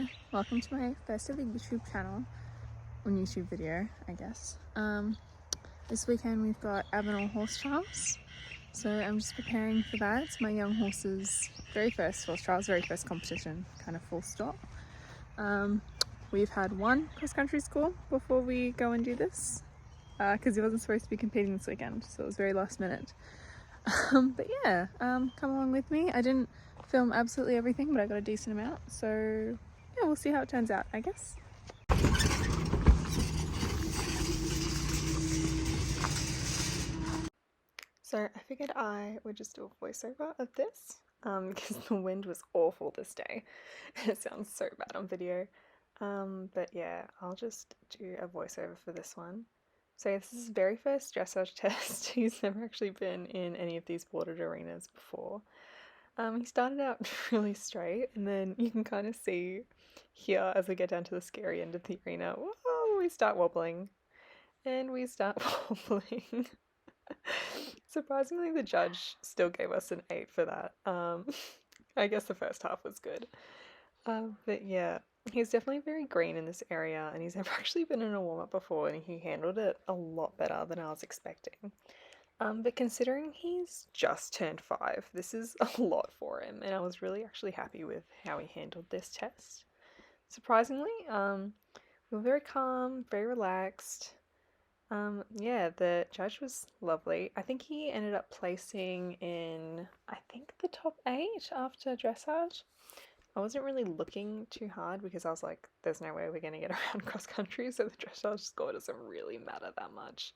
Hello, welcome to my first ever YouTube channel, or YouTube video, I guess. This weekend we've got Avenel Horse Trials, so I'm just preparing for that. It's my young horse's very first horse trials, very first competition, kind of full stop. We've had one cross-country school before we go and do this, because he wasn't supposed to be competing this weekend, so it was very last minute. But yeah, come along with me. I didn't film absolutely everything, but I got a decent amount, so yeah, we'll see how it turns out, I guess. So I figured I would just do a voiceover of this, because the wind was awful this day. It sounds so bad on video. But yeah, I'll just do a voiceover for this one. So this is his very first dressage test. He's never actually been in any of these boarded arenas before. He started out really straight, and then you can kind of see here as we get down to the scary end of the arena, whoa, we start wobbling, and we start wobbling. Surprisingly, the judge still gave us an 8 for that. I guess the first half was good. But yeah, he's definitely very green in this area, and he's never actually been in a warm-up before, and he handled it a lot better than I was expecting. But considering he's just turned 5, this is a lot for him, and I was really actually happy with how he handled this test. Surprisingly, we were very calm, very relaxed. Yeah, the judge was lovely. I think he ended up placing in, I think, the top 8 after dressage. I wasn't really looking too hard because I was like, there's no way we're going to get around cross country, so the dressage score doesn't really matter that much.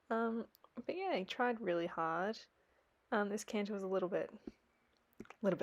But yeah, he tried really hard. This canter was a little bit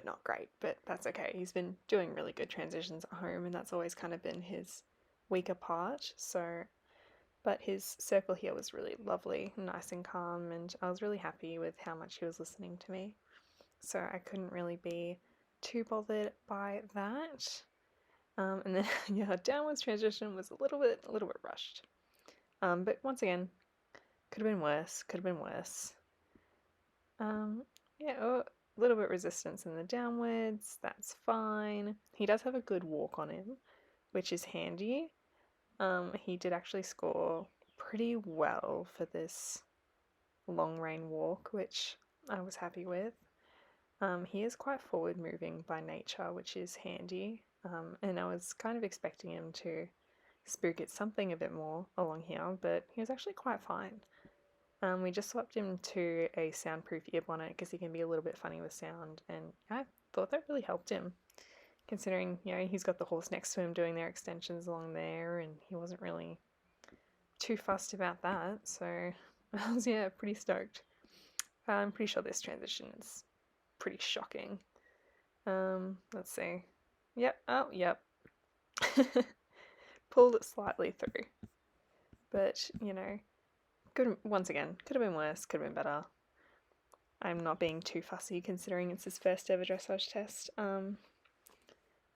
not great, but that's okay. He's been doing really good transitions at home, and that's always kind of been his weaker part. So, but his circle here was really lovely, nice and calm, and I was really happy with how much he was listening to me. So I couldn't really be too bothered by that. And then yeah, downwards transition was a little bit rushed. But once again, could have been worse. Yeah, a little bit resistance in the downwards, that's fine. He does have a good walk on him, which is handy. He did actually score pretty well for this long rein walk, which I was happy with. He is quite forward moving by nature, which is handy. And I was kind of expecting him to spook at something a bit more along here, but he was actually quite fine. We just swapped him to a soundproof ear bonnet because he can be a little bit funny with sound, and I thought that really helped him, considering, you know, he's got the horse next to him doing their extensions along there, and he wasn't really too fussed about that, so I was, yeah, pretty stoked. I'm pretty sure this transition is pretty shocking. Let's see. Yep, oh, yep. Pulled it slightly through, but, you know, once again, could have been worse, could have been better. I'm not being too fussy considering it's his first ever dressage test. But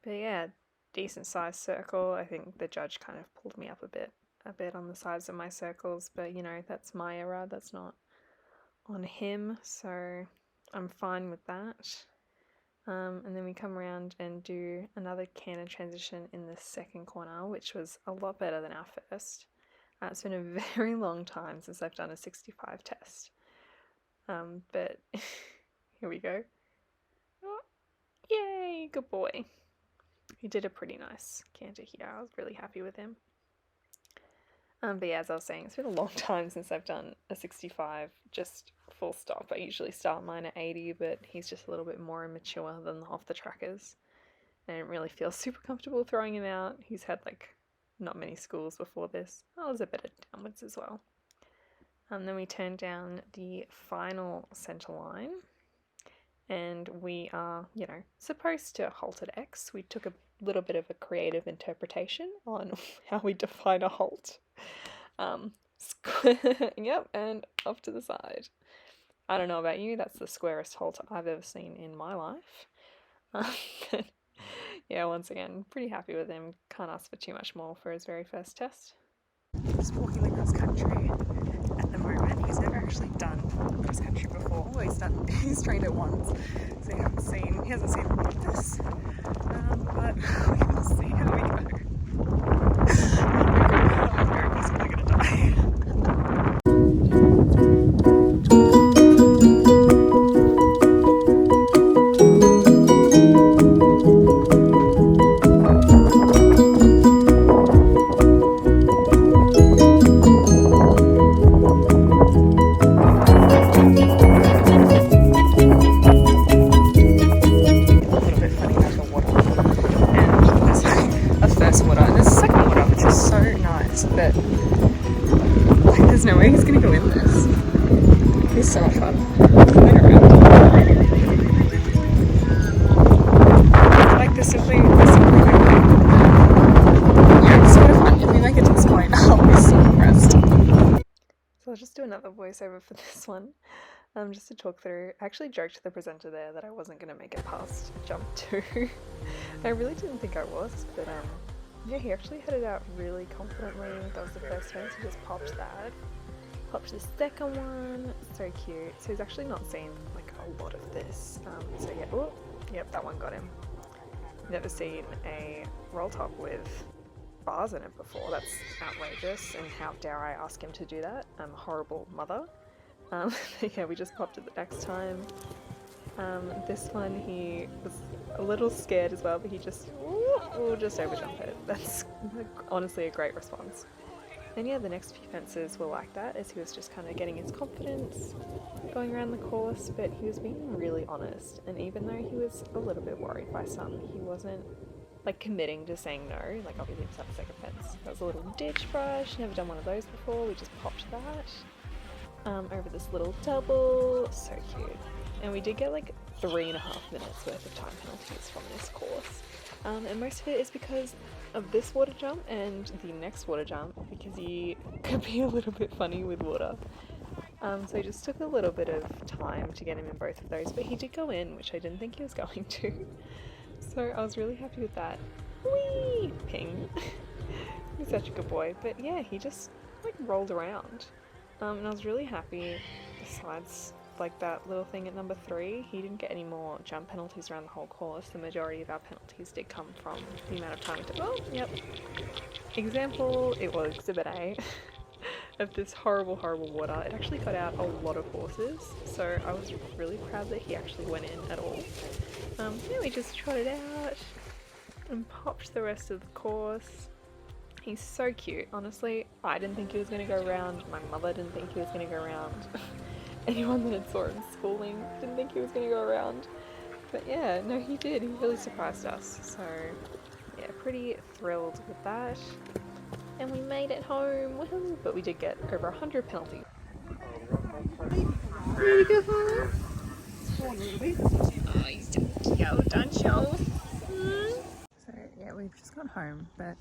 yeah, decent sized circle. I think the judge kind of pulled me up a bit on the sides of my circles, but you know, that's my error, that's not on him, so I'm fine with that. And then we come around and do another canter transition in the second corner, which was a lot better than our first. It's been a very long time since I've done a 65 test, but here we go. Oh, yay, good boy. He did a pretty nice canter here. I was really happy with him. But yeah, as I was saying, it's been a long time since I've done a 65, just full stop. I usually start mine at 80, but he's just a little bit more immature than the off the trackers. I didn't really feel super comfortable throwing him out. He's had like not many schools before this. Oh, there's a bit of downwards as well. Then we turn down the final center line, and we are, you know, supposed to halt at X. We took a little bit of a creative interpretation on how we define a halt. Yep, and off to the side. I don't know about you, that's the squarest halt I've ever seen in my life. But yeah, once again, pretty happy with him. Can't ask for too much more for his very first test. Just walking across country at the moment. He's never actually done cross country before. Well, he's trained it once, so he hasn't seen a lot of this. But we will see voiceover for this one, just to talk through. I actually joked to the presenter there that I wasn't going to make it past jump 2. I really didn't think I was, but yeah, he actually headed out really confidently. That was the first fence, he just popped that. Popped the second one, so cute. So he's actually not seen like a lot of this. So yeah, oh, yep, that one got him. Never seen a roll top with bars in it before. That's outrageous, and how dare I ask him to do that? I'm a horrible mother. Yeah, we just popped it the next time. This one he was a little scared as well, but he just overjump it. That's honestly a great response. And yeah, the next few fences were like that, as he was just kind of getting his confidence, going around the course, but he was being really honest. And even though he was a little bit worried by some, he wasn't like committing to saying no. Like obviously it's not the second fence. That was a little ditch brush, never done one of those before, we just popped that. Over this little double, so cute. And we did get like 3.5 minutes worth of time penalties from this course. And most of it is because of this water jump and the next water jump, because he could be a little bit funny with water. So it just took a little bit of time to get him in both of those, but he did go in, which I didn't think he was going to. So I was really happy with that. Whee! Ping. He's such a good boy. But yeah, he just like rolled around. And I was really happy. Besides like that little thing at number 3, he didn't get any more jump penalties around the whole course. The majority of our penalties did come from the amount of time it took. Oh, yep. Example, it was Exhibit A of this horrible water. It actually got out a lot of horses, so I was really proud that he actually went in at all. Yeah, we just trotted out and popped the rest of the course. He's so cute, honestly. I didn't think he was going to go around. My mother didn't think he was going to go around. Anyone that had saw him schooling didn't think he was going to go around. But yeah, no, he did. He really surprised us. So yeah, pretty thrilled with that. And we made it home. Woohoo! But we did get over 100 penalties. Ready to go home? Oh, he's so cute, don't you? So yeah, we've just got home, but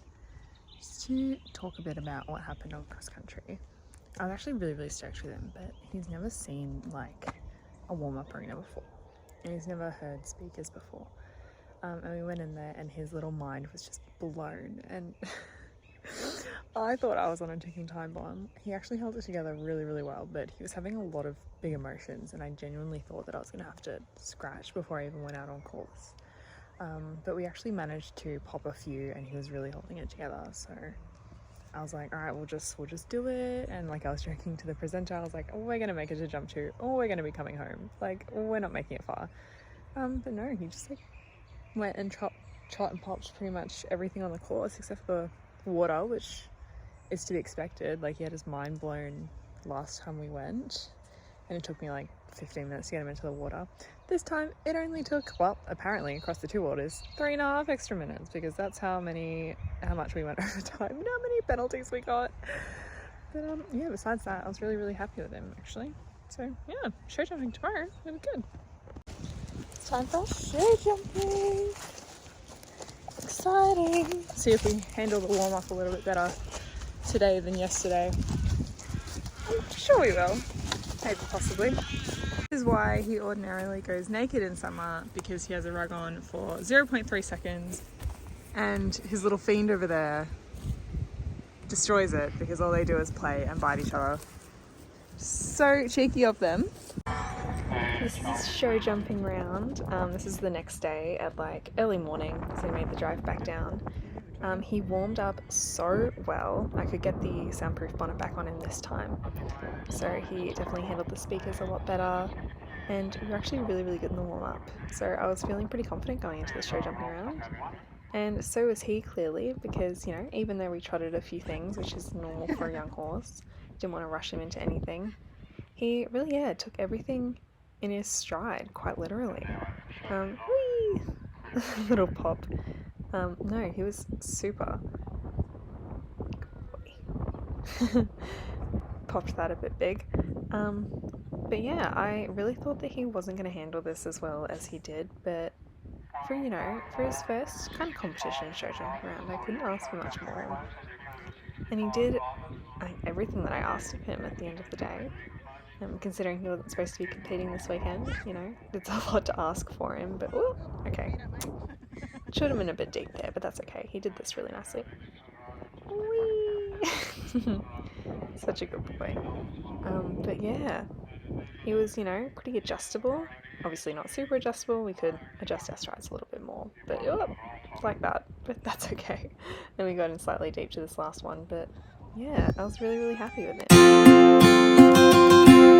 just to talk a bit about what happened on cross country. I was actually really stoked with him, but he's never seen like a warm-up arena before, and he's never heard speakers before. And we went in there and his little mind was just blown, and I thought I was on a ticking time bomb. He actually held it together really well, but he was having a lot of big emotions, and I genuinely thought that I was going to have to scratch before I even went out on course. But we actually managed to pop a few, and he was really holding it together, so I was like, all right, we'll just do it. And like I was joking to the presenter, I was like, oh, we're gonna make it to jump 2, or we're gonna be coming home, like we're not making it far. But no, he just like went and shot and popped pretty much everything on the course except for water, which is to be expected. Like he had his mind blown last time we went, and it took me like 15 minutes to get him into the water. This time it only took, well, apparently across the 2 waters, 3.5 extra minutes, because that's how much we went over time and how many penalties we got. But yeah, besides that, I was really happy with him actually. So yeah, show jumping tomorrow, it'll be good. It's time for show jumping. Exciting. See if we handle the warm up a little bit better today than yesterday. I'm sure we will. Maybe possibly. This is why he ordinarily goes naked in summer, because he has a rug on for 0.3 seconds and his little fiend over there destroys it, because all they do is play and bite each other. So cheeky of them. This is show jumping round. This is the next day at like early morning, so he made the drive back down. He warmed up so well. I could get the soundproof bonnet back on him this time. So he definitely handled the speakers a lot better, and we were actually really good in the warm up. So I was feeling pretty confident going into the show jumping round. And so was he, clearly, because, you know, even though we trotted a few things, which is normal for a young horse, didn't want to rush him into anything, he really, yeah, took everything in his stride, quite literally. Whee! Little pop. No, he was super. Popped that a bit big. But yeah, I really thought that he wasn't going to handle this as well as he did, but for, you know, for his first kind of competition show jumping round, I couldn't ask for much more. And he did everything that I asked of him at the end of the day. considering he wasn't supposed to be competing this weekend, you know, it's a lot to ask for him, but ooh, okay. Should have been a bit deep there, but that's okay. He did this really nicely. Whee! Such a good boy. But yeah, he was, you know, pretty adjustable. Obviously not super adjustable. We could adjust our strides a little bit more, but like that. But that's okay. Then we got in slightly deep to this last one, but yeah, I was really, really happy with it.